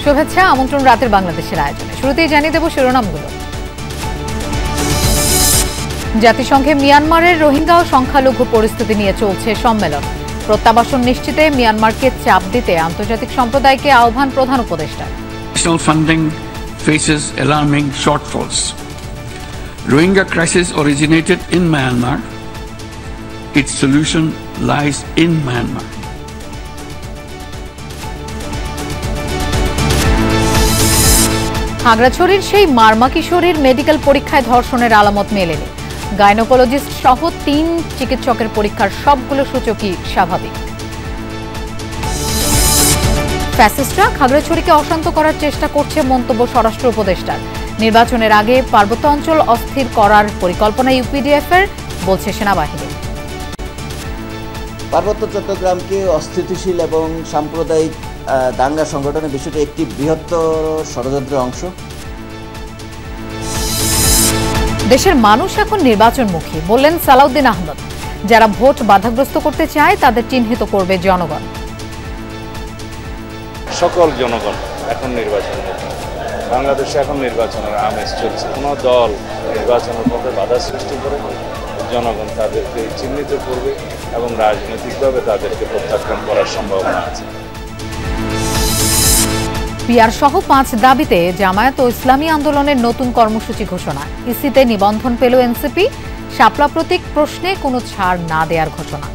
শুভেচ্ছা আমন্ত্রণ রাতের বাংলাদেশের আয়োজনে। শুরুতেই জানিয়ে দেব শিরোনামগুলো। জাতিসংঘে মিয়ানমারের রোহিঙ্গা ও সংখ্যালঘু পরিস্থিতি নিয়ে চলছে সম্মেলন। প্রত্যাবাসন নিশ্চিতে মিয়ানমারকে চাপ দিতে আন্তর্জাতিক সম্প্রদায়কে আহ্বান প্রধান উপদেষ্টার। National funding faces alarming shortfalls. Rohingya crisis originated in Myanmar. Its solution lies in Myanmar. খাগড়াছড়ির সেই মারমা কিশোরীর মেডিকেল পরীক্ষায় ধর্ষণের আলামত মেলেনি। গাইনোকোলজিস্ট সহ 3 চিকিৎসকের পরীক্ষার সবগুলো সূচকই স্বাভাবিক। ফ্যাসিস্টরা খাগড়াছড়িকে অশান্ত করার চেষ্টা করছে মন্তব্য স্বরাষ্ট্র উপদেষ্টার। নির্বাচনের আগে পার্বত্য অঞ্চল অস্থির করার পরিকল্পনা ইউপিডিএফ-এর, বলছে সেনাবাহিনী। পার্বত্য চট্টগ্রামকে অস্থিতিশীল এবং সাম্প্রদায়িক দাঙ্গা সংগঠনের বিষয়টি একটি বৃহত্তর ষড়যন্ত্রের অংশ। দেশের মানুষ এখন নির্বাচনমুখী, বললেন সালাউদ্দিন আহমদ। যারা ভোট বাধাগ্রস্ত করতে চায় তাদের চিহ্নিত করবে জনগণ। সকল জনগণ এখন নির্বাচনমুখী। বাংলাদেশে এখন নির্বাচনের আমেজ চলছে। কোনো দল নির্বাচনের পথে বাধা সৃষ্টি করে জনগণ তাদেরকে চিহ্নিত করবে এবং রাজনৈতিকভাবে তাদেরকে প্রত্যাখ্যান করার সম্ভাবনা আছে। পিআর সহ 5 দাবিতে জামায়াত ও ইসলামী আন্দোলনের নতুন কর্মসূচি ঘোষণা। ইসিতে নিবন্ধন পেল এনসিপি। শাপলা প্রতীক প্রশ্নে কোনো ছাড় না দেওয়ার ঘোষণা।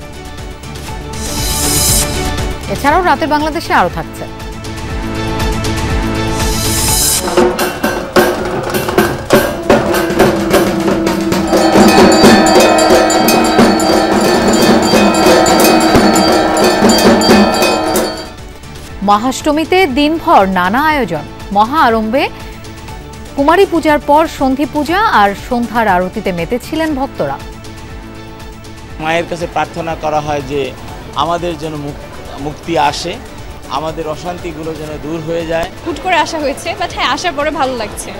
এছাড়াও রাতের বাংলাদেশে আরও থাকছে। মহাষ্টমীতে দিনভর নানা আয়োজন। মহা আরম্ভে কুমারী পূজার পর সন্ধি পূজা আর সন্ধ্যার আরতিতে মেতেছিলেন ভক্তরা। মায়ের কাছে প্রার্থনা করা হয় যে আমাদের যেন মুক্তি আসে, আমাদের অশান্তিগুলো যেন দূর হয়ে যায়। হুট করে আসা হয়েছে, বাট হ্যাঁ, আসার পরে ভালো লাগছে।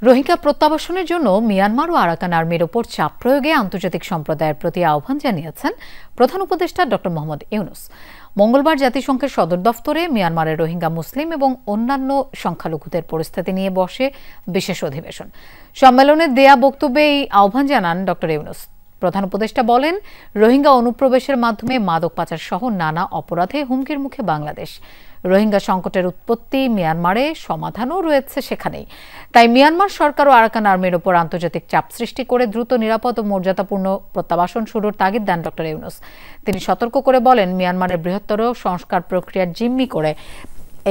রোহিঙ্গা প্রত্যাবাসনের জন্য মিয়ানমার ও আরাকান আর্মির ওপর চাপ প্রয়োগে আন্তর্জাতিক সম্প্রদায়ের প্রতি আহ্বান জানিয়েছেন প্রধান উপদেষ্টা ড. মোহাম্মদ ইউনূস। মঙ্গলবার জাতিসংঘের সদর দফতরে মিয়ানমারের রোহিঙ্গা মুসলিম এবং অন্যান্য সংখ্যালঘুদের পরিস্থিতি নিয়ে বসে বিশেষ অধিবেশন। সম্মেলনে দেয়া বক্তব্যে এই আহ্বান জানান ড. ইউনূস। প্রধান উপদেষ্টা বলেন, রোহিঙ্গা অনুপ্রবেশের মাধ্যমে মাদক পাচার সহ নানা অপরাধে হুমকির মুখে বাংলাদেশ। রোহিঙ্গা সংকটের উৎপত্তি মিয়ানমারে, সমাধানও রয়েছে সেখানেই। তাই মিয়ানমার সরকার ও আরাকান আর্মির ওপর আন্তর্জাতিক চাপ সৃষ্টি করে দ্রুত, নিরাপদ ও মর্যাদাপূর্ণ প্রত্যাবাসন শুরুর তাগিদ দেন ড. ইউনূস। তিনি সতর্ক করে বলেন, মিয়ানমারের বৃহত্তর সংস্কার প্রক্রিয়ার জিম্মি করে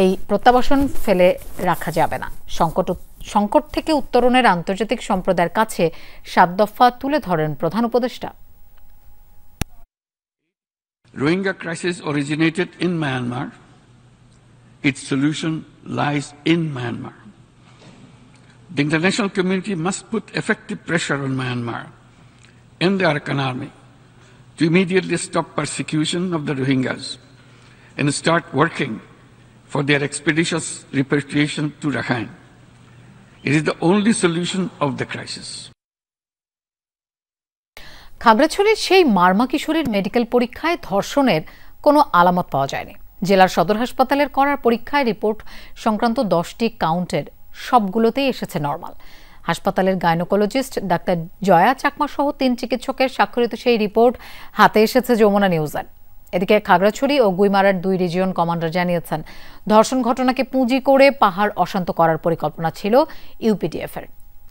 এই প্রত্যাবাসন ফেলে রাখা যাবে না। সংকট থেকে উত্তরণের আন্তর্জাতিক সম্প্রদায়ের কাছে 7 দফা তুলে ধরেন প্রধান উপদেষ্টা। Rohingya crisis originated in Myanmar. Its solution lies in Myanmar. The international community must put effective pressure on Myanmar and the Arakan army to immediately stop persecution of the Rohingyas and start working for their expeditious repatriation to Rakhine. It is the only solution of the crisis. খাগড়াছড়ির সেই মারমা কিশোরীর medical পরীক্ষায় ধর্ষণের কোনো আলামত পাওয়া যায়নি। জেলার সদর হাসপাতালের করার পরীক্ষায় রিপোর্ট সংক্রান্ত 10টি কাউন্টের সবগুলোতেই এসেছে নরমাল। হাসপাতালের গাইনোকোলজিস্ট ডাক্তার জয়া চাকমা সহ 3 চিকিৎসকের স্বাক্ষরিত সেই রিপোর্ট হাতে এসেছে যমুনা নিউজের। এদিকে খাগড়াছড়ি ও গুইমারার 2 রিজিয়ন কমান্ডার জানিয়েছেন, ধর্ষণ ঘটনাকে পুঁজি করে পাহাড় অশান্ত করার পরিকল্পনা ছিল ইউপিডিএফ-এর।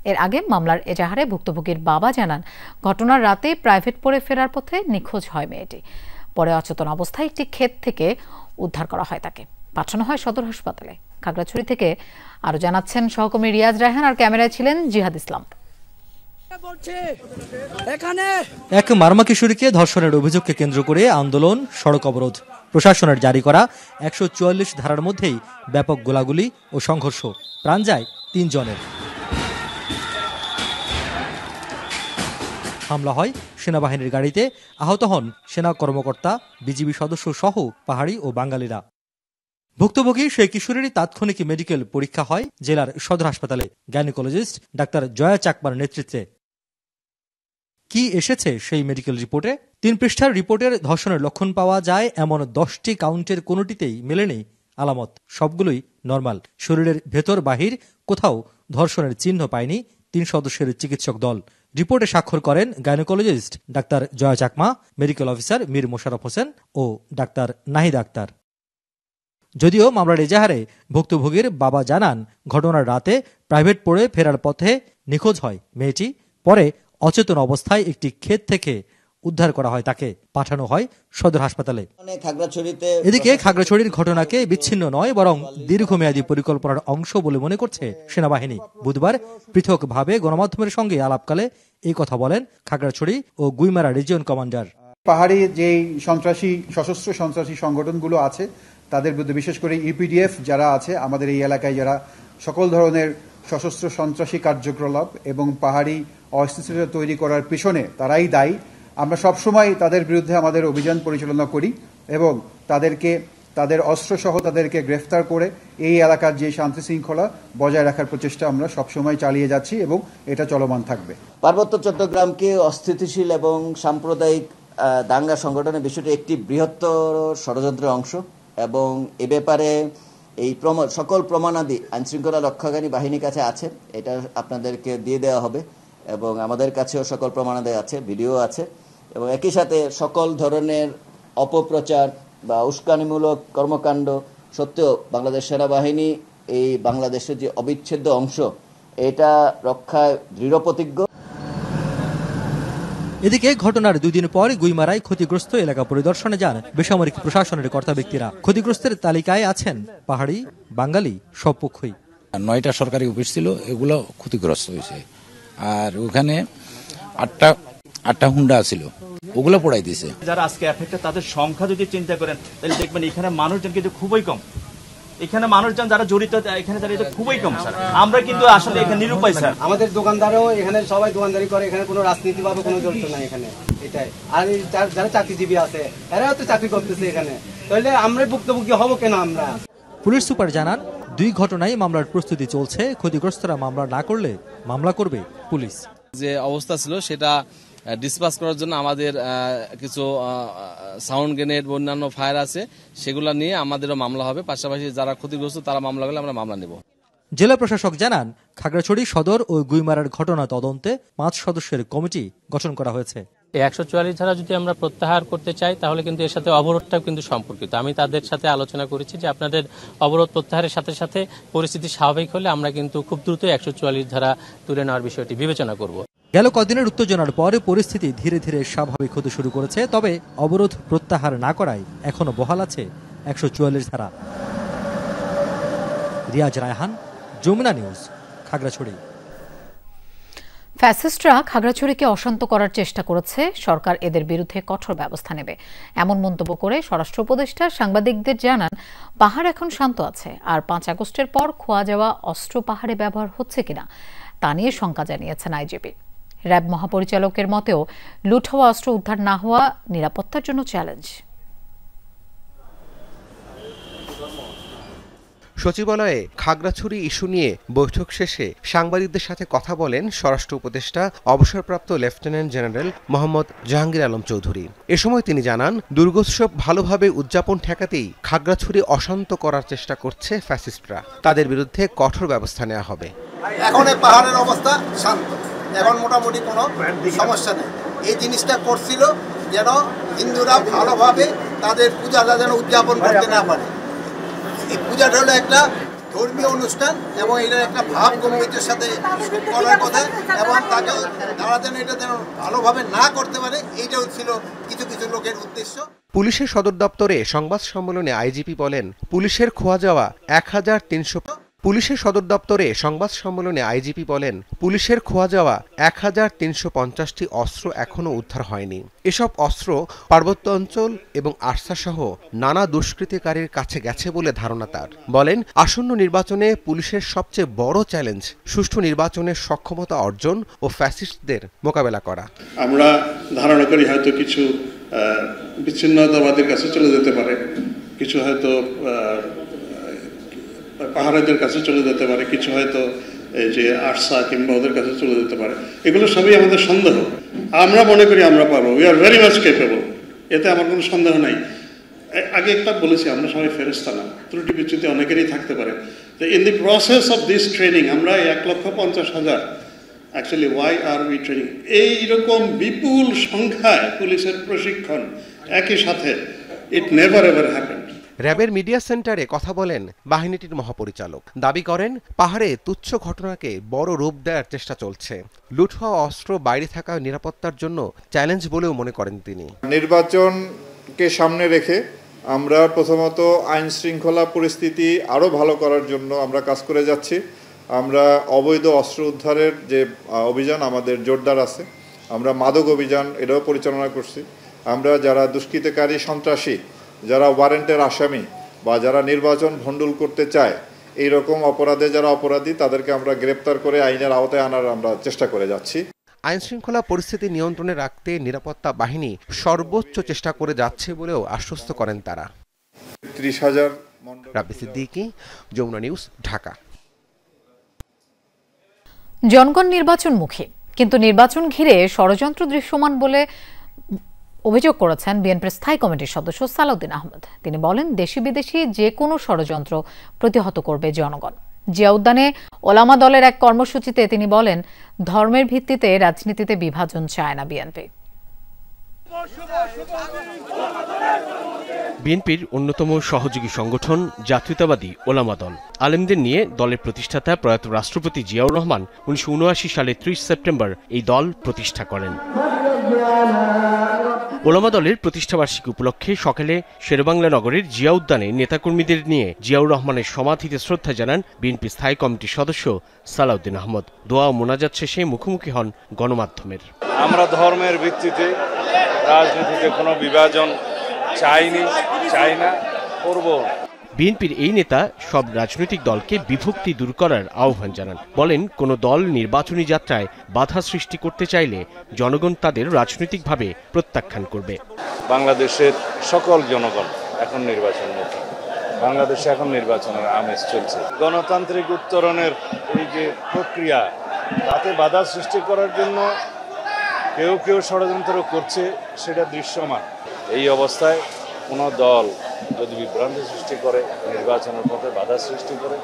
এর আগে মামলার এজাহারে ভুক্তভোগীর বাবা জানান, ঘটনার রাতে প্রাইভেট পড়ে ফেরার পথে নিখোঁজ হয় মেয়েটি। পরে অচেতন অবস্থায় একটি ক্ষেত থেকে উদ্ধার করা হয়, তাকে পাঠানো হয় সদর হাসপাতালে। খাগড়াছড়ি থেকে আরো জানাচ্ছেন সহকর্মী রিয়াজ রায়হান, আর ক্যামেরায় ছিলেন জিহাদ ইসলাম। এক মারমা কিশোরীকে ধর্ষণের অভিযোগকে কেন্দ্র করে আন্দোলন, সড়ক অবরোধ। প্রশাসনের জারি করা 144 ধারার মধ্যেই ব্যাপক গোলাগুলি ও সংঘর্ষ। প্রাণ যায় 3 জনের। হামলা হয় সেনাবাহিনীর গাড়িতে, আহত হন সেনা কর্মকর্তা, বিজিবি সদস্য সহ পাহাড়ি ও বাঙালিরা। ভুক্তভোগী সেই কিশোরীরই তাৎক্ষণিক মেডিকেল পরীক্ষা হয় জেলার সদর হাসপাতালে গাইনোকোলজিস্ট ডাক্তার জয়া চাকমার নেতৃত্বে। কি এসেছে সেই মেডিকেল রিপোর্টে? 3 পৃষ্ঠার রিপোর্টের ধর্ষণের লক্ষণ পাওয়া যায় এমন 10টি কাউন্টের কোনোটিতেই মেলেনি আলামত। সবগুলোই নরমাল। শরীরের ভেতর বাহির কোথাও ধর্ষণের চিহ্ন পায়নি 3 সদস্যের চিকিৎসক দল। রিপোর্টে স্বাক্ষর করেন gynaecologist doctor Joya Chakma, medical officer Mir Mosharraf Hossain ও ডাক্তার নাহিদ আক্তার। যদিও মামলার এজাহারে ভুক্তভোগীর বাবা জানান, ঘটনার রাতে প্রাইভেট পড়ে ফেরার পথে নিখোঁজ হয় মেয়েটি। পরে অচেতন অবস্থায় একটি ক্ষেত থেকে উদ্ধার করা হয়, তাকে পাঠানো হয় সদর হাসপাতালে। এদিকে খাগড়াছড়ির ঘটনাকে বিচ্ছিন্ন নয়, বরং দীর্ঘমেয়াদী পরিকল্পনার অংশ বলে মনে করছে সেনাবাহিনী। বুধবার পৃথকভাবে গণমাধ্যমের সঙ্গে আলাপকালে এই কথা বলেন খাগড়াছড়ি ও গুইমারা রিজিয়ন কমান্ডার। পাহাড়ি যেই সশস্ত্র সন্ত্রাসী সংগঠনগুলো আছে তাদের বিরুদ্ধে, বিশেষ করে ইপিডিএফ যারা আছে আমাদের এই এলাকায়, যারা সকল ধরনের সশস্ত্র সন্ত্রাসী কার্যকলাপ এবং পাহাড়ি অস্থিতিশীলতা তৈরি করার পিছনে তারাই দায়ী। আমরা সবসময় তাদের বিরুদ্ধে আমাদের অভিযান পরিচালনা করি এবং তাদের অস্ত্রসহ তাদেরকে গ্রেফতার করে এই এলাকার যে শান্তি শৃঙ্খলা বজায় রাখার প্রচেষ্টা আমরা সবসময় চালিয়ে যাচ্ছি এবং এটা চলমান থাকবে। পার্বত্য চট্টগ্রামকে অস্থিতিশীল এবং সাম্প্রদায়িক দাঙ্গা সংগঠনের বিষয়টি একটি বৃহত্তর ষড়যন্ত্রের অংশ এবং এ ব্যাপারে এই সকল প্রমাণাদি আইনশৃঙ্খলা রক্ষাকারী বাহিনীর কাছে আছে। এটা আপনাদেরকে দিয়ে দেওয়া হবে এবং আমাদের কাছেও সকল প্রমাণাদি আছে, ভিডিও আছে এবং একই সাথে সকল ধরনের অপপ্রচার বা উস্কানিমূলক কর্মকাণ্ড সত্ত্বেও বাংলাদেশ সেনাবাহিনী এই বাংলাদেশের যে অবিচ্ছেদ্য অংশ এটা রক্ষায় দৃঢ়প্রতিজ্ঞ। এদিকে ঘটনার 2 দিন পর গুইমারায় ক্ষতিগ্রস্ত এলাকা পরিদর্শনে যান বেসামরিক প্রশাসনের কর্তা ব্যক্তিরা। ক্ষতিগ্রস্তের তালিকায় আছেন পাহাড়ি, বাঙালি সব পক্ষই। 9টা সরকারি অফিস ছিল, এগুলো ক্ষতিগ্রস্ত হয়েছে। আর ওখানে 8টা হুন্ডা ছিল, ওগুলো পড়াই দিয়েছে। যারা আজকে এফেক্টেড তাদের সংখ্যা যদি চিন্তা করেন তাহলে দেখবেন এখানে মানুষজন কিন্তু খুবই কম। এখানে মানুষজন যারা জড়িত এখানে খুবই কম স্যার। আমরা কিন্তু আসলে এখানে নিরুপায় স্যার। আমাদের দোকানদারও এখানে সবাই দোকানদারি করে, এখানে কোনো রাজনীতি ভাবে কোনো জড়িত নাই এখানে, এটাই। আর যারা চাকরিজীবী আছে এরাও তো চাকরি করতেছে এখানে, তাহলে আমরা ভুক্তভোগী হবো কেন আমরা? পুলিশ সুপার জানান, 2 ঘটনায় মামলার প্রস্তুতি চলছে। ক্ষতিগ্রস্তরা মামলা না করলে মামলা করবে পুলিশ। যে অবস্থা ছিল সেটা ডিসপাস করার জন্য আমাদের কিছু সাউন্ড গ্রেনেড, অন্যান্য ফায়ার আছে, সেগুলো নিয়ে আমাদেরও মামলা হবে। পাশাপাশি যারা ক্ষতিগ্রস্ত তারা মামলা করলে আমরা মামলা নেব। জেলা প্রশাসক জানান, খাগড়াছড়ি সদর ও গুইমারার ঘটনা তদন্তে 5 সদস্যের কমিটি গঠন করা হয়েছে। 144 ধারা যদি আমরা প্রত্যাহার করতে চাই তাহলে কিন্তু এর সাথে অবরোধটাও কিন্তু সম্পর্কিত। আমি তাদের সাথে আলোচনা করেছি যে আপনাদের অবরোধ প্রত্যাহারের সাথে সাথে পরিস্থিতি স্বাভাবিক হলে আমরা কিন্তু খুব দ্রুত 144 ধারা তুলে নেওয়ার বিষয়টি বিবেচনা করব। গেল কদিনের উত্তেজনার পরে পরিস্থিতি ধীরে ধীরে স্বাভাবিক হতে শুরু করেছে। তবে অবরোধ প্রত্যাহার না করায় এখনো বহাল আছে 144 ধারা। রিয়াজ রায়হান, যমুনা নিউজ, খাগড়াছড়ি। ফ্যাসিস্টরা খাগড়াছড়িকে অশান্ত করার চেষ্টা করেছে, সরকার এদের বিরুদ্ধে কঠোর ব্যবস্থা নেবে, এমন মন্তব্য করে স্বরাষ্ট্র উপদেষ্টা সাংবাদিকদের জানান, পাহাড় এখন শান্ত আছে। আর 5 আগস্টের পর খোয়া যাওয়া অস্ত্র পাহাড়ে ব্যবহার হচ্ছে কিনা তা নিয়ে শঙ্কা জানিয়েছেন আইজিপি। র্যাব মহাপরিচালকের মতেও লুট হওয়া অস্ত্র উদ্ধার না হওয়া নিরাপত্তার জন্য চ্যালেঞ্জ। সচিবালয়ে খাগড়াছড়ি ইস্যু নিয়ে বৈঠক শেষে সাংবাদিকদের সাথে কথা বলেন স্বরাষ্ট্র উপদেষ্টা অবসরপ্রাপ্ত লেফটেন্যান্ট জেনারেল মোহাম্মদ জাহাঙ্গীর আলম চৌধুরী। এ সময় তিনি জানান, দুর্গোৎসব ভালোভাবে উদযাপন ঠেকাতেই খাগড়াছড়ি অশান্ত করার চেষ্টা করছে ফ্যাসিস্টরা। তাদের বিরুদ্ধে কঠোর ব্যবস্থা নেওয়া হবে। এখন পাহাড়ের অবস্থা শান্ত, এখন মোটামুটি কোনো সমস্যা নেই। এই জিনিসটা করছিল যেন হিন্দুরা ভালোভাবে তাদের পূজাটা যেন উদযাপন করতে না পারে। এই পূজাটা হলো একটা ধর্মীয় অনুষ্ঠান এবং এটার একটা ভাব গম্ভীর্যের সাথে করার কথা এবং তাকে তারা যেন এটা যেন ভালোভাবে না করতে পারে, এইটাও ছিল কিছু কিছু লোকের উদ্দেশ্য। পুলিশের সদর দপ্তরে সংবাদ সম্মেলনে আইজিপি বলেন, পুলিশের খোয়া যাওয়া 1350টি অস্ত্র এখনো উদ্ধার হয়নি। এসব অস্ত্র পার্বত্য অঞ্চল এবং আরসা সহ নানা দুষ্কৃতিকারীর কাছে গেছে বলে ধারণা তার। বলেন, আসন্ন নির্বাচনে পুলিশের সবচেয়ে বড় চ্যালেঞ্জ সুষ্ঠু নির্বাচনের সক্ষমতা অর্জন ও ফ্যাসিস্টদের মোকাবেলা করা। আমরা ধারণা করি হয়তো কিছু বিচ্ছিন্নতাবাদের কাছে চলে যেতে পারে, কিছু হয়তো পাহাড়িদের কাছে চলে যেতে পারে, কিছু হয়তো এই যে আরসা কিংবা ওদের কাছে চলে যেতে পারে, এগুলো সবই আমাদের সন্দেহ। আমরা মনে করি আমরা পারবো, we are very much capable, এতে আমার কোনো সন্দেহ নাই। আগে একটা বলেছি, আমরা সবাই ফেরেশতা না, ত্রুটি বিচ্যুতি অনেকেরই থাকতে পারে। তো in the process of this training আমরা 1,50,000 actually why are we training, এইরকম বিপুল সংখ্যায় পুলিশের প্রশিক্ষণ একই সাথে, ইট নেভার এভার হ্যাপেন্ড। র্যাবের মিডিয়া সেন্টারে কথা বলেন বাহিনীটির মহাপরিচালক। দাবি করেন পাহাড়ে তুচ্ছ ঘটনাকে বড় রূপ দেওয়ার চেষ্টা চলছে। লুট হওয়া অস্ত্র বাইরে থাকা নিরাপত্তার জন্য চ্যালেঞ্জ বলেও মনে করেন তিনি। নির্বাচনকে সামনে রেখে আমরা প্রথমত আইন শৃঙ্খলা পরিস্থিতি আরও ভালো করার জন্য আমরা কাজ করে যাচ্ছি। আমরা অবৈধ অস্ত্র উদ্ধারের যে অভিযান আমাদের জোরদার আছে, আমরা মাদক অভিযান এটাও পরিচালনা করছি। আমরা যারা দুষ্কৃতকারী সন্ত্রাসী, যারা ওয়ারেন্টের আসামি বা যারা নির্বাচন ভণ্ডুল করতে চায়, এই রকম অপরাধে যারা অপরাধী তাদেরকে আমরা গ্রেপ্তার করে আইনের আওতায় আনার আমরা চেষ্টা করে যাচ্ছি। আইন শৃঙ্খলা পরিস্থিতি নিয়ন্ত্রণে রাখতে নিরাপত্তা বাহিনী সর্বোচ্চ চেষ্টা করে যাচ্ছে বলেও আশ্বস্ত করেন তারা। 30,000। রাব্বি সিদ্দিকী, যমুনা নিউজ, ঢাকা। জনগণ নির্বাচনমুখী, কিন্তু নির্বাচন ঘিরে ষড়যন্ত্র দৃশ্যমান বলে অভিযোগ করেছেন বিএনপির স্থায়ী কমিটির সদস্য সালাউদ্দিন আহমেদ। তিনি বলেন, দেশি বিদেশি যে কোনো ষড়যন্ত্র প্রতিহত করবে জনগণ। জিয়া উদ্যানে ওলামা দলের এক কর্মসূচিতে তিনি বলেন, ধর্মের ভিত্তিতে রাজনীতিতে বিভাজন চায় না বিএনপি। বিএনপির অন্যতম সহযোগী সংগঠন জাতীয়তাবাদী ওলামা দল আলেমদের নিয়ে দলের প্রতিষ্ঠাতা প্রয়াত রাষ্ট্রপতি জিয়াউর রহমান 1979 সালে 30 সেপ্টেম্বর এই দল প্রতিষ্ঠা করেন। ওলামা দলের প্রতিষ্ঠাবার্ষিকী উপলক্ষে সকালে শেরেবাংলা নগরের জিয়া উদ্যানে নেতাকর্মীদের নিয়ে জিয়াউর রহমানের সমাধিতে শ্রদ্ধা জানান বিএনপি স্থায়ী কমিটির সদস্য সালাউদ্দিন আহমদ। দোয়া ও মোনাজাত শেষে মুখোমুখি হন গণমাধ্যমের। আমরা ধর্মের ভিত্তিতে রাজনীতিতে কোনো বিভাজন চাইনি, চাই না, করব। বিএনপির এই নেতা সব রাজনৈতিক দলকে বিভক্তি দূর করার আহ্বান জানান। বলেন, কোনো দল নির্বাচনী যাত্রায় বাধা সৃষ্টি করতে চাইলে জনগণ তাদের রাজনৈতিকভাবে প্রত্যাখ্যান করবে। বাংলাদেশের সকল জনগণ এখন নির্বাচনমুখী। বাংলাদেশে এখন নির্বাচনের আমেজ চলছে। গণতান্ত্রিক উত্তরণের এই যে প্রক্রিয়া, তাতে বাধা সৃষ্টি করার জন্য কেউ কেউ ষড়যন্ত্র করছে, সেটা দৃশ্যমান। এই অবস্থায় কোনো দল যদি বিভ্রান্তি সৃষ্টি করে, নির্বাচনের পথে বাধা সৃষ্টি করে,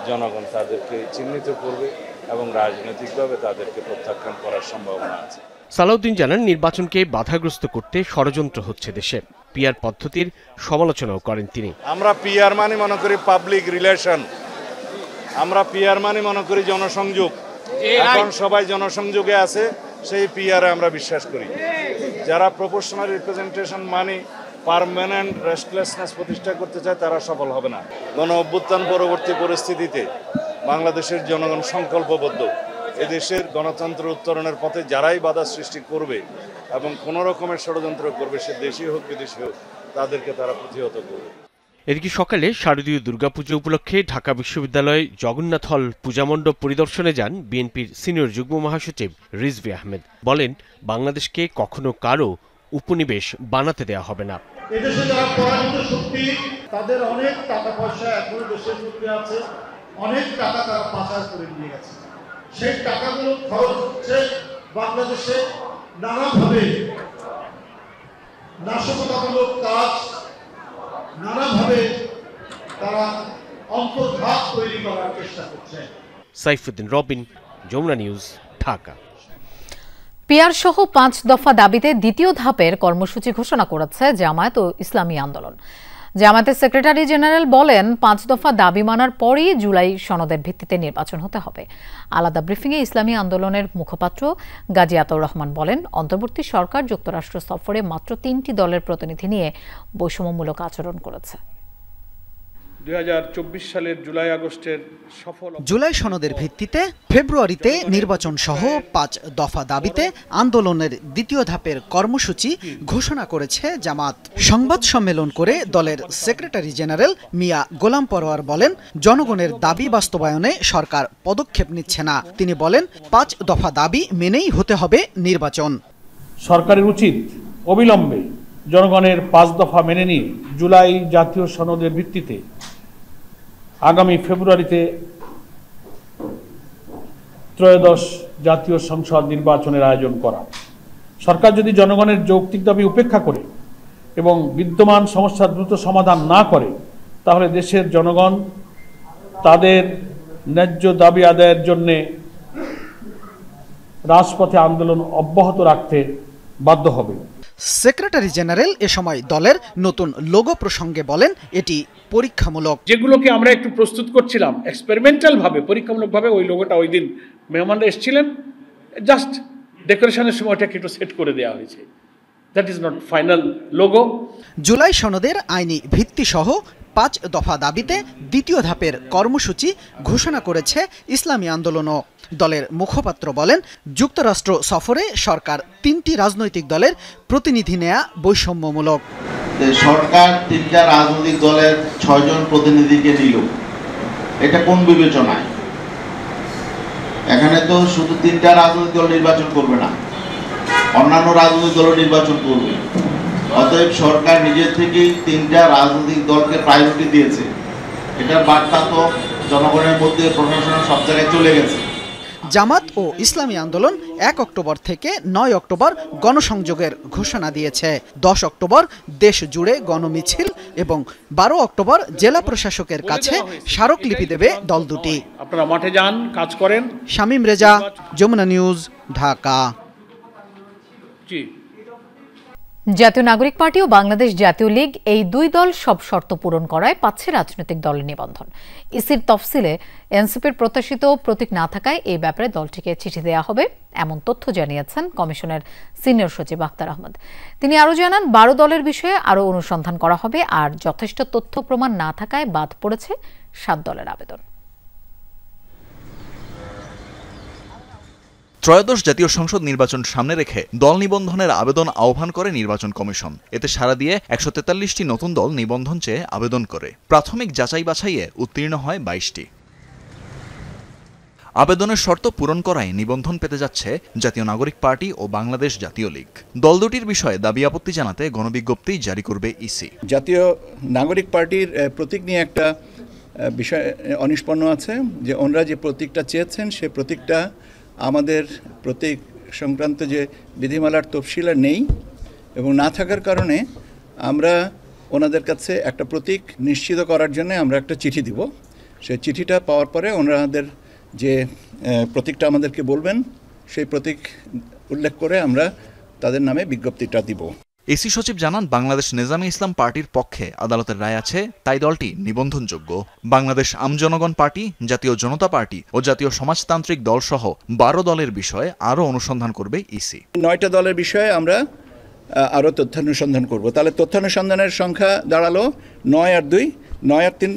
জনগণ তাদেরকে চিহ্নিত করবে এবং রাজনৈতিকভাবে তাদেরকে প্রত্যাখ্যান করার সম্ভাবনা আছে। সালাউদ্দিন জানান, নির্বাচনকে বাধাগ্রস্ত করতে ষড়যন্ত্র হচ্ছে দেশে। পিআর পদ্ধতির সমালোচনাও করেন তিনি। আমরা পিআর মানে মনে করি পাবলিক রিলেশন, আমরা পিআর মানে মনে করি জনসংযোগ। এখন সবাই জনসংযোগে আছে, সেই পিআরে আমরা বিশ্বাস করি। যারা প্রপোর্শনাল রিপ্রেজেন্টেশন মানে পার্মানেন্ট রেস্টলেসনেস প্রতিষ্ঠা করতে চায়, তারা সফল হবে না। গণ অভ্যুত্থান পরবর্তী পরিস্থিতিতে বাংলাদেশের জনগণ সংকল্পবদ্ধ। এদেশের গণতন্ত্র উত্তরণের পথে যারাই বাধা সৃষ্টি করবে এবং কোনো রকমের ষড়যন্ত্র করবে, সে দেশি হোক বিদেশি হোক, তাদেরকে তারা প্রতিহত করবে। এদিকে সকালে শারদীয় দুর্গাপুজো উপলক্ষে ঢাকা বিশ্ববিদ্যালয় জগন্নাথ হল পূজামণ্ডপ পরিদর্শনে যান বিএনপির সিনিয়র যুগ্ম মহাসচিব রিজভী আহমেদ। বলেন, বাংলাদেশকে কখনো কারো উপনিবেশ বানাতে দেওয়া হবে না। এদেশে যারা পরাজিত শক্তি, তাদের অনেক টাকা পয়সা এখনো দেশের মধ্যে আছে, অনেক টাকা তারা পাচার করে নিয়ে গেছে। সেই টাকাগুলো খরচ হচ্ছে বাংলাদেশে নানাভাবে নাশকতামূলক কাজ, নানাভাবে তারা অন্তর্ঘাত তৈরি করার চেষ্টা করছে। সাইফুদ্দিন রবিন, যমুনা নিউজ, ঢাকা। পিআর সহ 5 দফা দাবিতে দ্বিতীয় ধাপের কর্মসূচি ঘোষণা করেছে জামায়াত ও ইসলামী আন্দোলন। জামায়াতের সেক্রেটারি জেনারেল বলেন, 5 দফা দাবি মানার পরই জুলাই সনদের ভিত্তিতে নির্বাচন হতে হবে। আলাদা ব্রিফিংয়ে ইসলামী আন্দোলনের মুখপাত্র গাজী আতাউর রহমান বলেন, অন্তর্বর্তী সরকার যুক্তরাষ্ট্র সফরে মাত্র 3টি দলের প্রতিনিধি নিয়ে বৈষম্যমূলক আচরণ করেছে। 2024 সালের জুলাই আগস্টের সফল জুলাই সনদের ভিত্তিতে ফেব্রুয়ারিতে নির্বাচন সহ 5 দফা দাবিতে আন্দোলনের দ্বিতীয় ধাপের কর্মসূচি ঘোষণা করেছে জামাত। সংবাদ সম্মেলন করে দলের সেক্রেটারি জেনারেল মিয়া গোলাম পরোয়ার বলেন, জনগণের দাবি বাস্তবায়নে সরকার পদক্ষেপ নিচ্ছে না। তিনি বলেন, 5 দফা দাবি মেনেই হতে হবে নির্বাচন। সরকারের উচিত অবিলম্বে জনগণের 5 দফা মেনে নিয়ে জুলাই জাতীয় সনদের ভিত্তিতে আগামী ফেব্রুয়ারিতে ত্রয়োদশ জাতীয় সংসদ নির্বাচনের আয়োজন করা। সরকার যদি জনগণের যৌক্তিক দাবি উপেক্ষা করে এবং বিদ্যমান সমস্যার দ্রুত সমাধান না করে, তাহলে দেশের জনগণ তাদের ন্যায্য দাবি আদায়ের জন্য রাজপথে আন্দোলন অব্যাহত রাখতে বাধ্য হবে। সেক্রেটারি জেনারেল এ সময় দলের নতুন লোগো প্রসঙ্গে বলেন, এটি পরীক্ষামূলক। যেগুলোকে আমরা একটু প্রস্তুত করছিলাম এক্সপেরিমেন্টাল ভাবে, পরীক্ষামূলকভাবে, ওই লোগোটা ওই দিন মেহমানরা এসেছিলেন, জাস্ট ডেকোরেশনের সময়টাকে একটু সেট করে দেওয়া হয়েছে। That is not final logo. July সনদের আইনি ভিত্তি সহ 5 দফা দাবিতে দ্বিতীয় ধাপের কর্মসূচি ঘোষণা করেছে ইসলামী আন্দোলনও। দলের মুখপাত্র বলেন, যুক্তরাষ্ট্র সফরে সরকার 3টি রাজনৈতিক দলের প্রতিনিধি নেয়া বৈষম্যমূলক। সরকার 3টা রাজনৈতিক দলের 6 জন প্রতিনিধিকে নিল, এটা কোন বিবেচনায়? এখানে তো শুধু 3টা রাজনৈতিক দল নির্বাচন করবে না, অন্যান্য রাজনৈতিক দল নির্বাচন করবে। অতএব সরকার নিজের থেকেই 3টা রাজনৈতিক দলকে প্রায়োরিটি দিয়েছে। এটার বার্তা তো জনগণের মধ্যে, প্রশাসনের সব জায়গায় চলে গেছে। জামাত ও ইসলামী আন্দোলন 1 অক্টোবর থেকে 9 অক্টোবর গণসংযোগের ঘোষণা দিয়েছে। 10 অক্টোবর দেশ জুড়ে গণমিছিল এবং 12 অক্টোবর জেলা প্রশাসকের কাছে স্মারকলিপি দেবে দল দুটি। আপনারা মাঠে যান, কাজ করেন। শামীম রেজা, যমুনা নিউজ, ঢাকা। জাতীয় নাগরিক পার্টি ও বাংলাদেশ জাতীয় লীগ, এই দুই দল সব শর্ত পূরণ করায় পাচ্ছে রাজনৈতিক দলের নিবন্ধন। ইসির তফসিলে এনসিপির প্রত্যাশিত প্রতীক না থাকায় এই ব্যাপারে দলটিকে চিঠি দেওয়া হবে, এমন তথ্য জানিয়েছেন কমিশনের সিনিয়র সচিব আখতার আহমদ। তিনি আরও জানান, 12 দলের বিষয়ে আরও অনুসন্ধান করা হবে, আর যথেষ্ট তথ্য প্রমাণ না থাকায় বাদ পড়েছে 7 দলের আবেদন। ত্রয়োদশ জাতীয় সংসদ নির্বাচন সামনে রেখে দল নিবন্ধনের আবেদন আহ্বান করে নির্বাচন কমিশন। এতে সাড়া দিয়ে 143টি নতুন দল নিবন্ধন চেয়ে আবেদন করে। প্রাথমিক যাচাই বাছাইয়ে উত্তীর্ণ হয় 22টি। আবেদনের শর্ত পূরণ করায় নিবন্ধন পেতে যাচ্ছে জাতীয় নাগরিক পার্টি ও বাংলাদেশ জাতীয় লীগ। দল দুটির বিষয়ে দাবি আপত্তি জানাতে গণবিজ্ঞপ্তি জারি করবে ইসি। জাতীয় নাগরিক পার্টির প্রতীক নিয়ে একটা বিষয় অনিষ্পন্ন আছে, যে ওনারা যে প্রতীকটা চেয়েছেন সে প্রতীকটা আমাদের প্রতীক সংক্রান্ত যে বিধিমালার তফসিল নেই, এবং না থাকার কারণে আমরা ওনাদের কাছে একটা প্রতীক নিশ্চিত করার জন্য আমরা একটা চিঠি দিব। সেই চিঠিটা পাওয়ার পরে ওনাদের যে প্রতীকটা আমাদেরকে বলবেন, সেই প্রতীক উল্লেখ করে আমরা তাদের নামে বিজ্ঞপ্তিটা দিব। ইসি সচিব জানান, বাংলাদেশ নেজামে ইসলাম পার্টির পক্ষে আদালতের রায় আছে, তাই দলটি নিবন্ধনযোগ্য। বাংলাদেশ আমজনগণ পার্টি, জাতীয় জনতা পার্টি ও জাতীয় সমাজতান্ত্রিক দল সহ 12 দলের বিষয়ে আরও অনুসন্ধান করবে ইসি। 9টা দলের বিষয়ে আমরা আরও তথ্যানুসন্ধান করব। তাহলে তথ্যানুসন্ধানের সংখ্যা দাঁড়ালো 9 আর 2, 9 আর 3,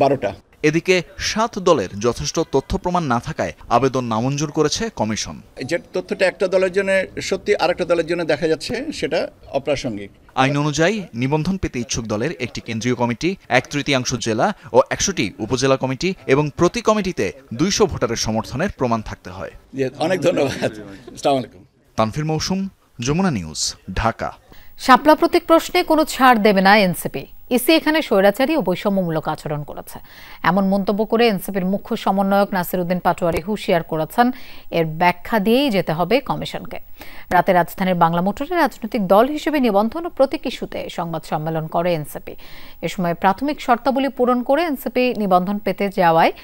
12টা। এদিকে 7 দলের যথেষ্ট তথ্য প্রমাণ না থাকায় আবেদন নামঞ্জুর করেছে কমিশন। যে তথ্যটা একটা দলের জন্য সত্যি, আরেকটা দলের জন্য দেখা যাচ্ছে সেটা অপ্রাসঙ্গিক। আইন অনুযায়ী নিবন্ধন পেতে ইচ্ছুক দলের একটি কেন্দ্রীয় কমিটি, 1/3 জেলা ও 100টি উপজেলা কমিটি এবং প্রতি কমিটিতে 200 ভোটারের সমর্থনের প্রমাণ থাকতে হয়। অনেক ধন্যবাদ। আসসালামু আলাইকুম। তানফির মৌসুম, যমুনা নিউজ, ঢাকা। শাপলা প্রতীক প্রশ্নে কোনো ছাড় দেবে না এনসিপি। ইসি এখানে স্বৈরাচারী ও বৈষম্যমূলক আচরণ করেছে, এমন মন্তব্য করে এনসিপির মুখ্য সমন্বয়ক নাসিরউদ্দিন পাটোয়ারি হুঁশিয়ার করেছেন, এর ব্যাখ্যা দিয়েই যেতে হবে কমিশনকে। রাতে রাজধানীর বাংলা মোটরে রাজনৈতিক দল হিসেবে নিবন্ধন ও প্রতীক ইস্যুতে সংবাদ সম্মেলন করে এনসিপি। এ সময় প্রাথমিক শর্তাবলী পূরণ করে এনসিপি নিবন্ধন পেতে যাওয়ায়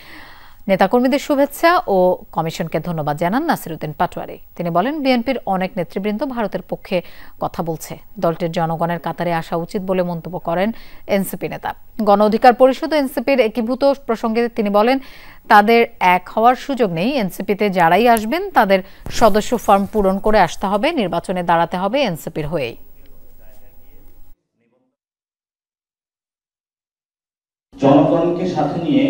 নেতাকর্মীদের শুভেচ্ছা ও কমিশনকে ধন্যবাদ জানান নাসিরউদ্দিন পাটোয়ারি। তিনি বলেন, বিএনপির অনেক নেতৃবৃন্দ ভারতের পক্ষে কথা বলছে, দলটির জনগণের কাতারে আসা উচিত বলে মন্তব্য করেন এনসিপি নেতা। গণ অধিকার পরিষদ ও এনসিপির একীভূত প্রসঙ্গে তিনি বলেন, তাদের এক হওয়ার সুযোগ নেই। এনসিপিতে যারাই আসবেন তাদের সদস্য ফর্ম পূরণ করে আসতে হবে, নির্বাচনে দাঁড়াতে হবে এনসিপির হয়েই। জনগণকে সাথে নিয়ে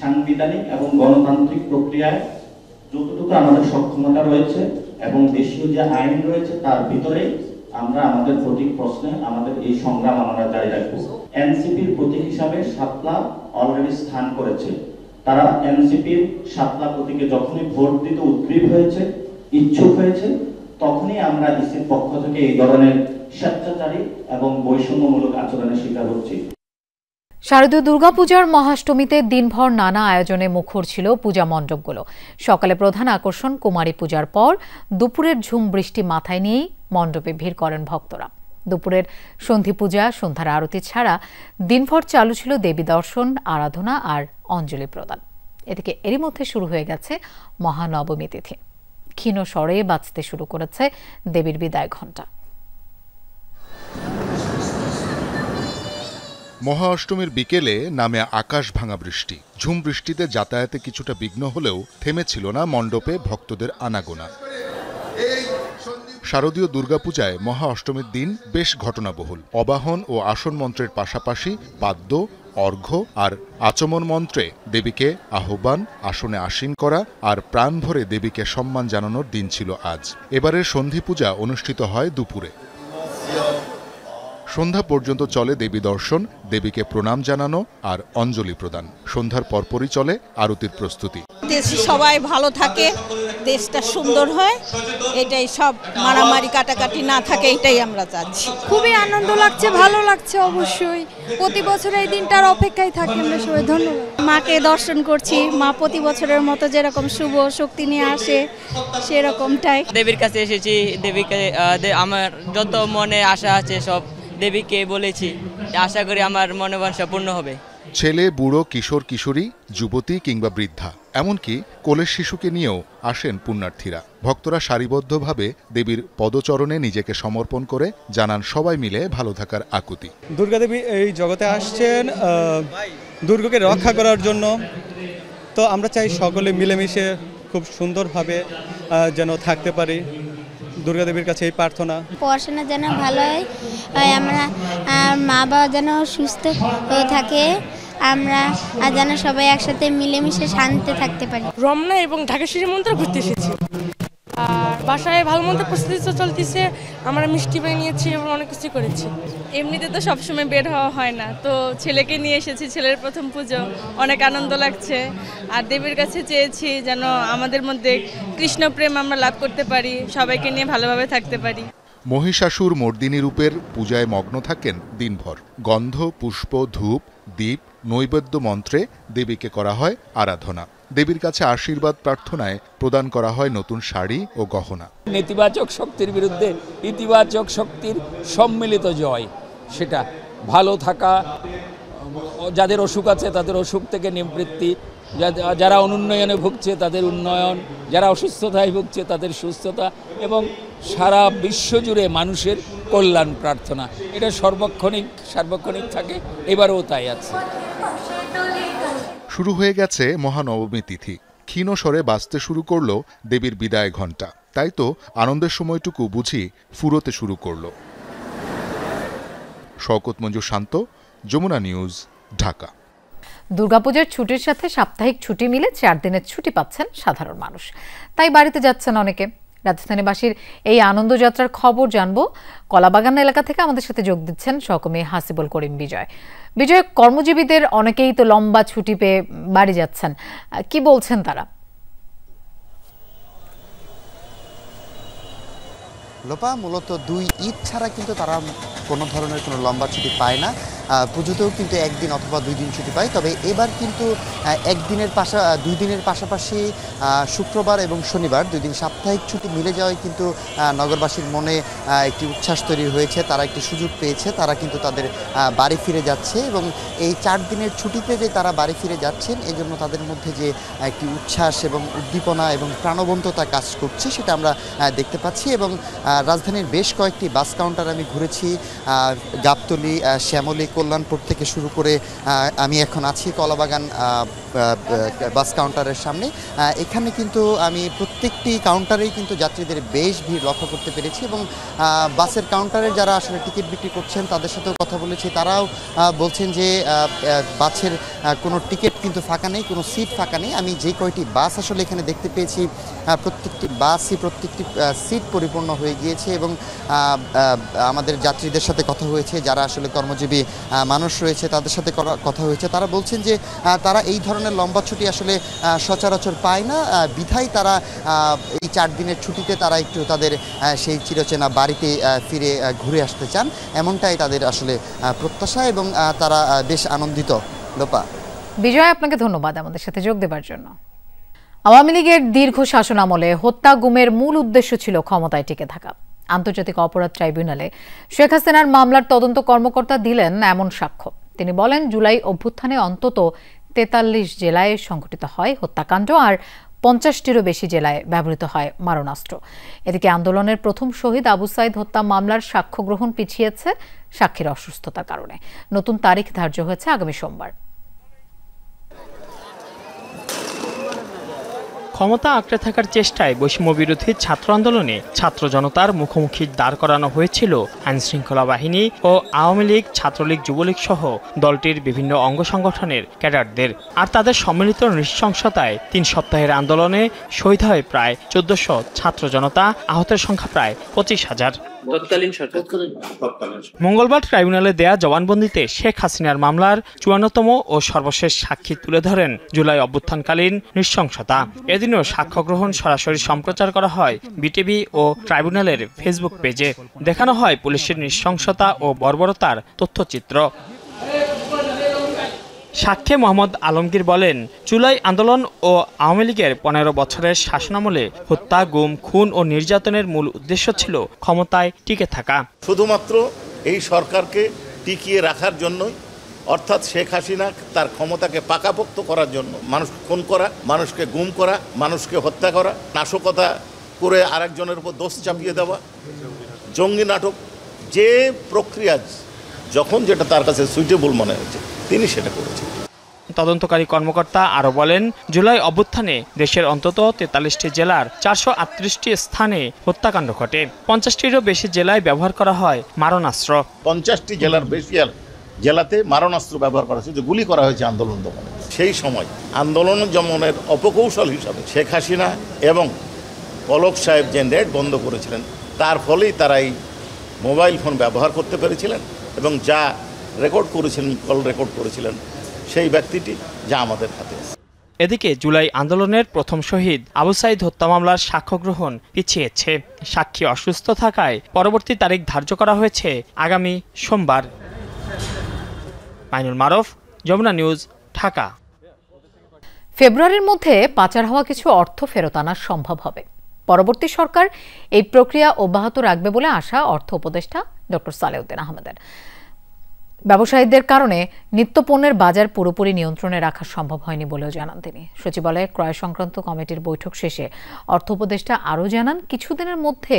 সাংবিধানিক এবং গণতান্ত্রিক প্রক্রিয়ায় যতটুকু আমাদের সক্ষমতা রয়েছে এবং দেশীয় যে আইন রয়েছে তার ভিতরে আমরা আমাদের প্রতীক প্রশ্নে আমাদের এই সংগ্রাম আমরা জারি রাখবো। এনসিপির প্রতীক হিসাবে শাপলা অলরেডি স্থান করেছে। তারা এনসিপির শাপলা প্রতীকে যখনই ভোট দিতে উদ্গ্রীব হয়েছে, ইচ্ছুক হয়েছে, তখনই আমরা ইসির পক্ষ থেকে এই ধরনের স্বেচ্ছাচারী এবং বৈষম্যমূলক আচরণের শিকার হচ্ছি। শারদীয় দুর্গাপূজার মহাষ্টমীতে দিনভর নানা আয়োজনে মুখর ছিল পূজা মণ্ডপগুলো। সকালে প্রধান আকর্ষণ কুমারী পূজার পর দুপুরের ঝুম বৃষ্টি মাথায় নিয়েই মণ্ডপে ভিড় করেন ভক্তরা। দুপুরের সন্ধি পূজা, সন্ধ্যার আরতি ছাড়া দিনভর চালু ছিল দেবী দর্শন, আরাধনা আর অঞ্জলি প্রদান। এদিকে এরই মধ্যে শুরু হয়ে গেছে মহানবমী তিথি। ক্ষীণ স্বরে বাজতে শুরু করেছে দেবীর বিদায় ঘণ্টা। মহা অষ্টমীর বিকেলে নামে আকাশ ভাঙা বৃষ্টি। ঝুম বৃষ্টিতে যাতায়াতে কিছুটা বিঘ্ন হলেও থেমেছিল না মণ্ডপে ভক্তদের আনাগোনা। শারদীয় দুর্গাপূজায় মহা অষ্টমীর দিন বেশ ঘটনাবহুল। অবাহন ও আসন মন্ত্রের পাশাপাশি পাদ্য, অর্ঘ্য আর আচমন মন্ত্রে দেবীকে আহ্বান, আসনে আসীন করা আর প্রাণ ভরে দেবীকে সম্মান জানানোর দিন ছিল আজ। এবারের সন্ধি পূজা অনুষ্ঠিত হয় দুপুরে। সন্ধ্যা পর্যন্ত চলে দেবী দর্শন, দেবীকে প্রণাম জানানো আর অঞ্জলি প্রদান। সন্ধ্যার পরপরই চলে আরতির প্রস্তুতি। দেশে সবাই ভালো থাকে, দেশটা সুন্দর হয়, এটাই সব মারামারি কাটাকাটি না থাকে, এটাই আমরা চাচ্ছি। খুবই আনন্দ লাগছে, ভালো লাগছে। অবশ্যই প্রতি বছর এই দিনটার অপেক্ষায় থাকি আমরা সবাই। ধন্যবাদ। মাকে দর্শন করছি, মা প্রতি বছরের মতো যেরকম শুভ শক্তি নিয়ে আসে সেরকমটাই। দেবীর কাছে এসেছি, দেবীকে আমার যত মনে আশা আছে সব দেবীকে বলেছি, আশা করি আমার মনোবাঞ্ছা পূর্ণ হবে। ছেলে, বুড়ো, কিশোর কিশোরী, যুবতী কিংবা বৃদ্ধা, এমনকি কোলের শিশুকে নিয়েও আসেন পুণ্যার্থীরা। ভক্তরা সারিবদ্ধভাবে দেবীর পদচরণে নিজেকে সমর্পণ করে জানান সবাই মিলে ভালো থাকার আকুতি। দুর্গাদেবী এই জগতে আসছেন দুর্গকে রক্ষা করার জন্য। তো আমরা চাই সকলে মিলেমিশে খুব সুন্দরভাবে যেন থাকতে পারি। দুর্গাদেবীর কাছে এই প্রার্থনা, পড়াশোনা যেন ভালো হয়, আমরা মা বাবা যেন সুস্থ হয়ে থাকে, আমরা যেন সবাই একসাথে মিলেমিশে শান্তিতে থাকতে পারি। রমনা এবং ঢাকেশ্বরী মন্দিরে ঘুরতে এসেছি, আর বাসায় ভালো মন্দ প্রস্তুতি চলতেছে। আমরা মিষ্টি বানিয়েছি এবং অনেক কিছু করেছি। এমনিতে তো সবসময় বের হওয়া হয় না, তো ছেলেকে নিয়ে এসেছি, ছেলের প্রথম পুজো, অনেক আনন্দ লাগছে। আর দেবীর কাছে চেয়েছি যেন আমাদের মধ্যে কৃষ্ণ প্রেম আমরা লাভ করতে পারি, সবাইকে নিয়ে ভালোভাবে থাকতে পারি। মহিষাসুর মর্দিনী রূপের পূজায় মগ্ন থাকেন দিনভর। গন্ধ, পুষ্প, ধূপ, দীপ, নৈবেদ্য মন্ত্রে দেবীকে করা হয় আরাধনা। দেবীর কাছে আশীর্বাদ প্রার্থনায় প্রদান করা হয় নতুন শাড়ি ও গহনা। নেতিবাচক শক্তির বিরুদ্ধে ইতিবাচক শক্তির সম্মিলিত জয়, সেটা ভালো থাকা, যাদের অসুখ আছে তাদের অসুখ থেকে নিবৃত্তি, যারা অনুন্নয়নে ভুগছে তাদের উন্নয়ন, যারা অসুস্থতায় ভুগছে তাদের সুস্থতা এবং সারা বিশ্বজুড়ে মানুষের কল্যাণ প্রার্থনা। এটা সার্বক্ষণিক থাকে, এবারেও তাই আছে। শুরু হয়ে গেছে মহানবমী তিথি। ক্ষীণ স্বরে বাজতে শুরু করলো দেবীর বিদায় ঘণ্টা। তাই তো আনন্দের সময়টুকু বুঝি ফুরোতে শুরু করলো। শওকত মঞ্জু শান্ত, যমুনা নিউজ, ঢাকা। দুর্গাপূজার ছুটির সাথে সাপ্তাহিক ছুটি মিলে 4 দিনের ছুটি পাচ্ছেন সাধারণ মানুষ। তাই বাড়িতে যাচ্ছেন অনেকে। রাজধানীবাসীর এই আনন্দযাত্রার খবর জানবো। কলাবাগান এলাকা থেকে আমাদের সাথে যোগ দিচ্ছেন সহকর্মী হাসিবুল করিম বিজয়। বিজয়, কর্মজীবীদের অনেকেই তো লম্বা ছুটি পেয়ে বাড়ি যাচ্ছেন, কি বলছেন তারা? লোপা, মূলত 2 ঈদ ছাড়া কিন্তু তারা কোনো ধরনের কোনো লম্বা ছুটি পায় না। পুজোতেও কিন্তু 1 দিন অথবা 2 দিন ছুটি পায়। তবে এবার কিন্তু 2 দিনের পাশাপাশি শুক্রবার এবং শনিবার 2 দিন সাপ্তাহিক ছুটি মিলে যাওয়ায় কিন্তু নগরবাসীর মনে একটি উচ্ছ্বাস তৈরি হয়েছে। তারা একটি সুযোগ পেয়েছে, তারা কিন্তু তাদের বাড়ি ফিরে যাচ্ছে এবং এই 4 দিনের ছুটিতে যে তারা বাড়ি ফিরে যাচ্ছেন, এই জন্য তাদের মধ্যে যে একটি উচ্ছ্বাস এবং উদ্দীপনা এবং প্রাণবন্ততা কাজ করছে সেটা আমরা দেখতে পাচ্ছি। এবং রাজধানীর বেশ কয়েকটি বাস কাউন্টার আমি ঘুরেছি, গাবতলী, শ্যামলী, কল্যাণপুর থেকে শুরু করে আমি এখন আছি কলাবাগান বাস কাউন্টারের সামনে। এখানে কিন্তু আমি প্রত্যেকটি কাউন্টারেই কিন্তু যাত্রীদের বেশ ভিড় লক্ষ্য করতে পেরেছি এবং বাসের কাউন্টারে যারা আসলে টিকিট বিক্রি করছেন তাদের সাথেও কথা বলেছি। তারাও বলছেন যে বাসের কোনো টিকিট কিন্তু ফাঁকা নেই, কোনো সিট ফাঁকা নেই। আমি যে কয়টি বাস আসলে এখানে দেখতে পেয়েছি প্রত্যেকটি সিট পরিপূর্ণ হয়ে গিয়েছে এবং আমাদের যাত্রীদের সাথে কথা হয়েছে, যারা আসলে কর্মজীবী মানুষ রয়েছে তাদের সাথে কথা হয়েছে। তারা বলছেন যে তারা এই ধরনের ধরনের লম্বা ছুটি আসলে সচরাচর পায় না, বিধায় তারা এই 4 দিনের ছুটিতে তারা একটু তাদের সেই চিরচেনা বাড়িতে ফিরে ঘুরে আসতে চান, এমনটাই তাদের আসলে প্রত্যাশা এবং তারা বেশ আনন্দিত। লোপা। বিজয়, আপনাকে ধন্যবাদ আমাদের সাথে যোগ দেবার জন্য। আওয়ামী লীগের দীর্ঘ শাসন আমলে হত্যা গুমের মূল উদ্দেশ্য ছিল ক্ষমতায় টিকে থাকা। আন্তর্জাতিক অপরাধ ট্রাইব্যুনালে শেখ হাসিনার মামলার তদন্ত কর্মকর্তা দিলেন এমন সাক্ষ্য। তিনি বলেন, জুলাই অভ্যুত্থানে অন্তত 43 জেলায় সংঘটিত হয় হত্যাকাণ্ড আর 50টিরও বেশি জেলায় ব্যবহৃত হয় মারণাস্ত্র। এদিকে আন্দোলনের প্রথম শহীদ আবু সাইদ হত্যা মামলার সাক্ষ্য গ্রহণ পিছিয়েছে সাক্ষীর অসুস্থতার কারণে। নতুন তারিখ ধার্য হয়েছে আগামী সোমবার। ক্ষমতা আঁকড়ে থাকার চেষ্টায় বৈষম্য বিরোধী ছাত্র আন্দোলনে ছাত্র জনতার মুখোমুখি দাঁড় করানো হয়েছিল আইনশৃঙ্খলা বাহিনী ও আওয়ামী লীগ, ছাত্রলীগ, যুবলীগ সহ দলটির বিভিন্ন অঙ্গ সংগঠনের ক্যাডারদের। আর তাদের সম্মিলিত নৃশংসতায় 3 সপ্তাহের আন্দোলনে শহীদ হয় প্রায় 1400 ছাত্র জনতা, আহতের সংখ্যা প্রায় 25,000। মঙ্গলবার ট্রাইব্যুনালে দেয়া জবানবন্দিতে শেখ হাসিনার মামলার 54তম ও সর্বশেষ সাক্ষী তুলে ধরেন জুলাই অভ্যুত্থানকালীন নৃশংসতা। এদিনও সাক্ষ্য গ্রহণ সরাসরি সম্প্রচার করা হয় বিটিভি ও ট্রাইব্যুনালের ফেসবুক পেজে। দেখানো হয় পুলিশের নৃশংসতা ও বর্বরতার তথ্যচিত্র। সাক্ষী মোহাম্মদ আলমগীর বলেন, জুলাই আন্দোলন ও আওয়ামী লীগের 15 বছরের শাসনামলে হত্যা, গুম, খুন ও নির্যাতনের মূল উদ্দেশ্য ছিল ক্ষমতায় টিকে থাকা। শুধুমাত্র এই সরকারকে টিকিয়ে রাখার জন্যই, অর্থাৎ শেখ হাসিনা তার ক্ষমতাকে পাকাপোক্ত করার জন্য মানুষ খুন করা, মানুষকে গুম করা, মানুষকে হত্যা করা, নাশকতা করে আরেকজনের উপর দোষ চাপিয়ে দেওয়া, জঙ্গি নাটক, যে প্রক্রিয়া যখন যেটা তার কাছে সুইটেবল মনে হয়েছে তিনি সেটা করেছেন। তদন্তকারী কর্মকর্তা আরও বলেন, জুলাই অভ্যুত্থানে দেশের অন্তত 43টি জেলার 438টি স্থানে হত্যাকাণ্ড ঘটে। 50টিরও বেশি জেলায় ব্যবহার করা হয় মারণাস্ত্র। 50টি জেলার বেশি জেলাতে মারণাস্ত্র ব্যবহার করা হয়েছে, গুলি করা হয়েছে আন্দোলন দমনে। সেই সময় আন্দোলন দমনের অপকৌশল হিসাবে শেখ হাসিনা এবং পলক সাহেব যে নেট বন্ধ করেছিলেন, তার ফলেই তারা এই মোবাইল ফোন ব্যবহার করতে পেরেছিলেন এবং যা রেকর্ড করেছিলেন, কল রেকর্ড করেছিলেন, সেই ব্যক্তিটি যা আমাদের হাতে। এদিকে জুলাই আন্দোলনের প্রথম শহীদ আবু সাইদ হত্যা মামলার সাক্ষ্য গ্রহণ পিছিয়েছে। সাক্ষী অসুস্থ থাকায় পরবর্তী তারিখ ধার্য করা হয়েছে আগামী সোমবার। মাইনুল মারুফ, যমুনা নিউজ, ঢাকা। ফেব্রুয়ারির মধ্যে পাচার হওয়া কিছু অর্থ ফেরত আনা সম্ভব হবে। পরবর্তী সরকার এই প্রক্রিয়া অব্যাহত রাখবে বলে আশা অর্থ উপদেষ্টা ডক্টর সালেউদ্দিন আহমেদের। ব্যবসায়ীদের কারণে নিত্যপণ্যের বাজার পুরোপুরি নিয়ন্ত্রণে রাখা সম্ভব হয়নি বলেও জানান তিনি। সচিবালয়ে ক্রয় সংক্রান্ত কমিটির বৈঠক শেষে অর্থ উপদেষ্টা আরও জানান, কিছুদিনের মধ্যে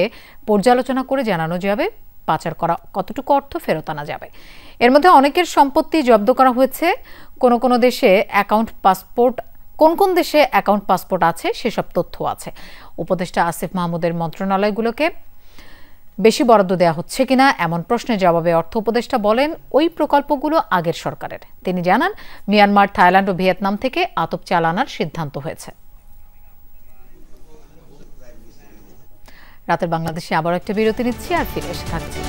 পর্যালোচনা করে জানানো যাবে পাচার করা কতটুকু অর্থ ফেরত আনা যাবে। এর মধ্যে অনেকের সম্পত্তি জব্দ করা হয়েছে। কোন দেশে অ্যাকাউন্ট পাসপোর্ট কোন দেশে অ্যাকাউন্ট পাসপোর্ট আছে সেসব তথ্য আছে। উপদেষ্টা আসিফ মাহমুদের মন্ত্রণালয়গুলোকে বেশি বরাদ্দ দেওয়া হচ্ছে কিনা এমন প্রশ্নের জবাবে অর্থ উপদেষ্টা বলেন, ওই প্রকল্পগুলো আগের সরকারের। তিনি জানান, মিয়ানমার, থাইল্যান্ড ও ভিয়েতনাম থেকে আতপ চাল আনার সিদ্ধান্ত হয়েছে। রাতের বাংলাদেশে আবার একটা বিরতি নিচ্ছি, আর ফিরে এসে থাকছে।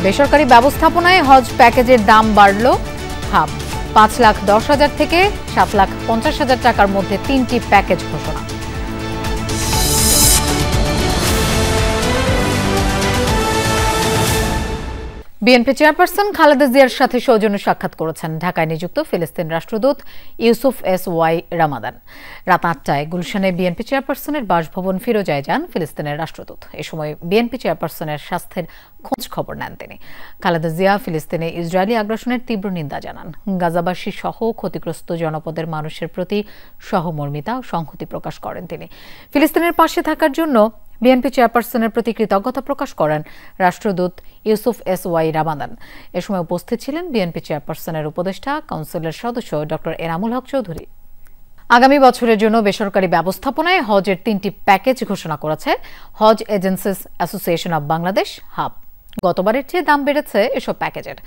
বেসরকারি ব্যবস্থাপনায় হজ প্যাকেজের দাম বাড়ল হাব। 5,10,000 থেকে 7,50,000 টাকার মধ্যে 3টি প্যাকেজ ঘোষণা। বিএনপি চেয়ারপারসন খালেদা জিয়ার সাথে সৌজন্য সাক্ষাৎ করেছেন ঢাকায় নিযুক্ত ফিলিস্তিন রাষ্ট্রদূত ইউসুফ এস ওয়াই রামাদান। রাত 8টায় গুলশানে বিএনপি চেয়ারপারসনের বাসভবন ফিরোজায় যান ফিলিস্তিনের রাষ্ট্রদূত। এ সময় বিএনপি চেয়ারপারসনের স্বাস্থ্যের খোঁজ খবর নেন তিনি। খালেদা জিয়া ফিলিস্তিনে ইসরায়েলি আগ্রাসনের তীব্র নিন্দা জানান। গাজাবাসী সহ ক্ষতিগ্রস্ত জনপদের মানুষের প্রতি সহমর্মিতা ও সংহতি প্রকাশ করেন তিনি। ফিলিস্তিনের পাশে থাকার জন্য বিএনপি চেয়ারপারসনের প্রতি কৃতজ্ঞতা প্রকাশ করেন রাষ্ট্রদূত ইউসুফ এস ওয়াই রামাদান। এ সময় উপস্থিত ছিলেন বিএনপি চেয়ারপারসনের উপদেষ্টা কাউন্সিলের সদস্য ডক্টর এনামুল হক চৌধুরী। আগামী বছরের জন্য বেসরকারি ব্যবস্থাপনায় হজের 3টি প্যাকেজ ঘোষণা করেছে Hajj agencies association of Bangladesh HAAB. গতবারের চেয়ে দাম বেড়েছে এসব প্যাকেজের।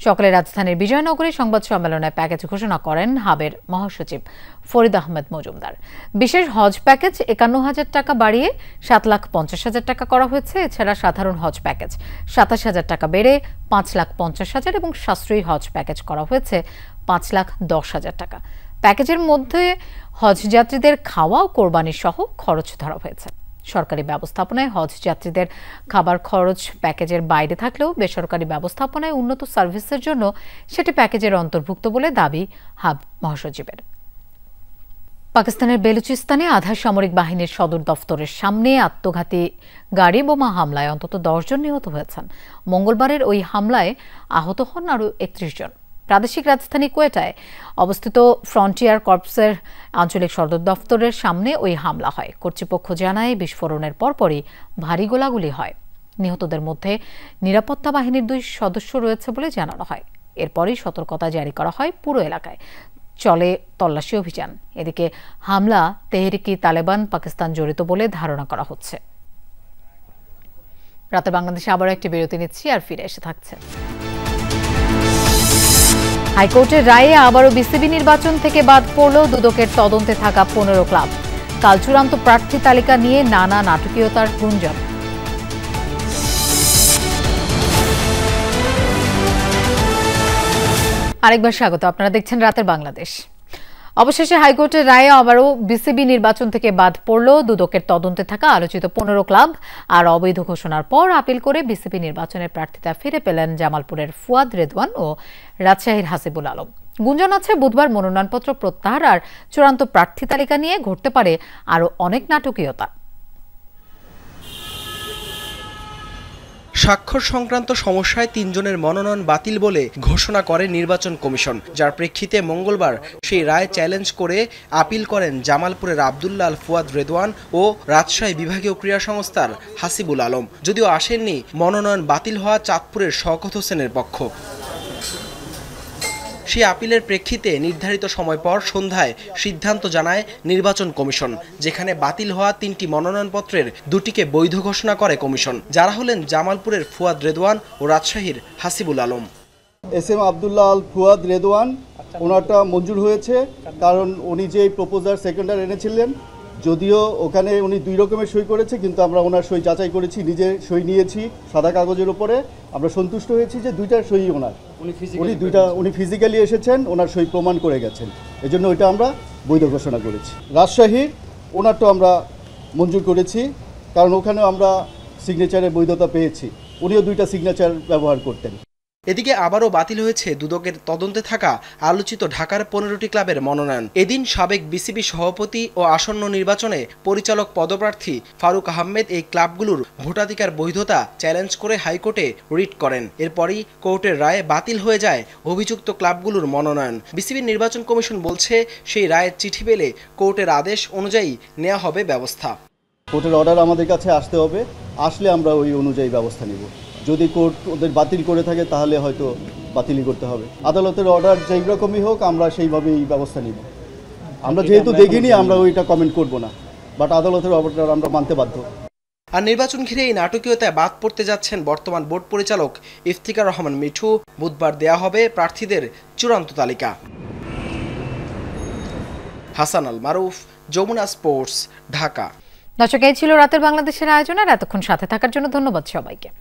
সকালে রাজধানীর বিজয়নগরে সংবাদ সম্মেলনে প্যাকেজ ঘোষণা করেন হাবের মহাসচিব ফরিদ আহমেদ মজুমদার। বিশেষ হজ প্যাকেজ ৫১,০০০ টাকা বাড়িয়ে ৭,৫০,০০০ টাকা করা হয়েছে। এছাড়া সাধারণ হজ প্যাকেজ ২৭,০০০ টাকা বেড়ে ৫,৫০,০০০ এবং সাশ্রয়ী হজ প্যাকেজ করা হয়েছে ৫,১০,০০০ টাকা। প্যাকেজের মধ্যে হজ যাত্রীদের খাওয়া ও কোরবানি সহ খরচ ধরা হয়েছে। সরকারি ব্যবস্থাপনায় হজ যাত্রীদের খাবার খরচ প্যাকেজের বাইরে থাকলেও বেসরকারি ব্যবস্থাপনায় উন্নত সার্ভিসের জন্য সেটি প্যাকেজের অন্তর্ভুক্ত বলে দাবি হাব মহাসচিবের। পাকিস্তানের বেলুচিস্তানে আধা সামরিক বাহিনীর সদর দফতরের সামনে আত্মঘাতী গাড়ি বোমা হামলায় অন্তত ১০ জন নিহত হয়েছেন। মঙ্গলবারের ওই হামলায় আহত হন আরও ৩১ জন। প্রাদেশিক রাজধানী কোয়েটায় অবস্থিত ফ্রন্টিয়ার কর্পসের আঞ্চলিক সদর দফতরের সামনে ওই হামলা হয়। কর্তৃপক্ষ জানায় বিস্ফোরণের পরপরই ভারী গোলাগুলি হয়। নিহতদের মধ্যে নিরাপত্তা বাহিনীর ২ সদস্য রয়েছে বলে জানানো হয়। এরপরই সতর্কতা জারি করা হয় পুরো এলাকায়। চলে তল্লাশি অভিযান। এদিকে হামলা তেহরিকি তালেবান পাকিস্তান জড়িত বলে ধারণা করা হচ্ছে। রাতে বাংলাদেশে আবারও একটি বিরতি নিচ্ছি, আর ফিরে এসে থাকছে। হাইকোর্টের রায়ে আবারও বিসিবি নির্বাচন থেকে বাদ পড়ল দুদকের তদন্তে থাকা ১৫ ক্লাব। কাল চূড়ান্ত প্রার্থী তালিকা নিয়ে নানা নাটকীয়তার গুঞ্জন। আরেকবার স্বাগত, আপনারা দেখছেন রাতের বাংলাদেশ। অবশেষে হাইকোর্টের রায়ে আবারও বিসিবি নির্বাচন থেকে বাদ পড়ল দুদকের তদন্তে থাকা আলোচিত ১৫ ক্লাব। আর অবৈধ ঘোষণার পর আপিল করে বিসিবি নির্বাচনের প্রার্থিতা ফিরে পেলেন জামালপুরের ফুয়াদ রেদওয়ান ও রাজশাহীর হাসিবুল আলম। গুঞ্জন আছে বুধবার মনোনয়নপত্র প্রত্যাহার আর চূড়ান্ত প্রার্থী তালিকা নিয়ে ঘটতে পারে আরও অনেক নাটকীয়তা। স্বাক্ষর সংক্রান্ত সমস্যায় ৩ জনের মনোনয়ন বাতিল বলে ঘোষণা করে নির্বাচন কমিশন, যার প্রেক্ষিতে মঙ্গলবার সেই রায় চ্যালেঞ্জ করে আপিল করেন জামালপুরের আব্দুল্লাহ আল ফুয়াদ রেদওয়ান ও রাজশাহী বিভাগীয় ক্রীড়া সংস্থার হাসিবুল আলম। যদিও আসেননি মনোনয়ন বাতিল হওয়া চাঁদপুরের শওকত হোসেনের পক্ষ। সেই আপিলের প্রেক্ষিতে নির্ধারিত সময় পর সন্ধ্যায় সিদ্ধান্ত জানায় নির্বাচন কমিশন, যেখানে বাতিল হওয়া ৩টি মনোনয়নপত্রের ২টিকে বৈধ ঘোষণা করে কমিশন, যারা হলেন জামালপুরের ফুয়াদ রেদওয়ান ও রাজশাহীর হাসিবুল আলম। এস.এম. আব্দুল্লাহ আল ফুয়াদ রেদওয়ান ওনারটা মঞ্জুর হয়েছে, কারণ উনি যে প্রপোজার সেকেন্ডার এনেছিলেন, যদিও ওখানে উনি 2 রকমের সই করেছে, কিন্তু আমরা ওনার সই যাচাই করেছি, নিজে সই নিয়েছি সাদা কাগজের উপরে। আমরা সন্তুষ্ট হয়েছি যে 2টার সই ওনার, উনি ফিজিক্যালি এসেছেন, ওনার সই প্রমাণ করে গেছেন, এজন্য ওইটা আমরা বৈধ ঘোষণা করেছি। রাজশাহীর ওনারটা আমরা মঞ্জুর করেছি, কারণ ওখানেও আমরা সিগনেচারের বৈধতা পেয়েছি, উনিও 2টা সিগনেচার ব্যবহার করতেন। এদিকে আবারও বাতিল হয়েছে দুদকের তদন্তে থাকা আলোচিত ঢাকার 15টি ক্লাবের মনোনয়ন। এদিন সাবেক বিসিবি সভাপতি ও আসন্ন নির্বাচনে পরিচালক পদপ্রার্থী ফারুক আহমেদ এই ক্লাবগুলোর ভোটাধিকার বৈধতা চ্যালেঞ্জ করে হাইকোর্টে রিট করেন। এরপরই কোর্টের রায়ে বাতিল হয়ে যায় অভিযুক্ত ক্লাবগুলোর মনোনয়ন। বিসিবি নির্বাচন কমিশন বলছে সেই রায়ের চিঠি পেলে কোর্টের আদেশ অনুযায়ী নেওয়া হবে ব্যবস্থা। কোর্টের অর্ডার আমাদের কাছে আসতে হবে, আসলে আমরা ওই অনুযায়ী ব্যবস্থা নিব। যদি কোর্ট ওদের বাতিল করে থাকে তাহলে হয়তো বাতিলই করতে হবে। আদালতের অর্ডার যেই রকমই হোক আমরা সেইভাবেই ব্যবস্থা নিব। আমরা যেহেতু দেখিনি আমরা ওইটা কমেন্ট করব না, বাট আদালতের অর্ডার আমরা মানতে বাধ্য। আর নির্বাচন ঘিরে এই নাটকীয়তায় বাদ পড়তে যাচ্ছেন বর্তমান বোর্ড পরিচালক ইফতিকার রহমান মিঠু। বুধবার দেয়া হবে প্রার্থীদের চূড়ান্ত তালিকা। হাসান আল মারুফ, যমুনা স্পোর্টস, ঢাকা। দর্শক, এই ছিল রাতের বাংলাদেশের আয়োজনের। এতক্ষণ সাথে থাকার জন্য ধন্যবাদ সবাইকে।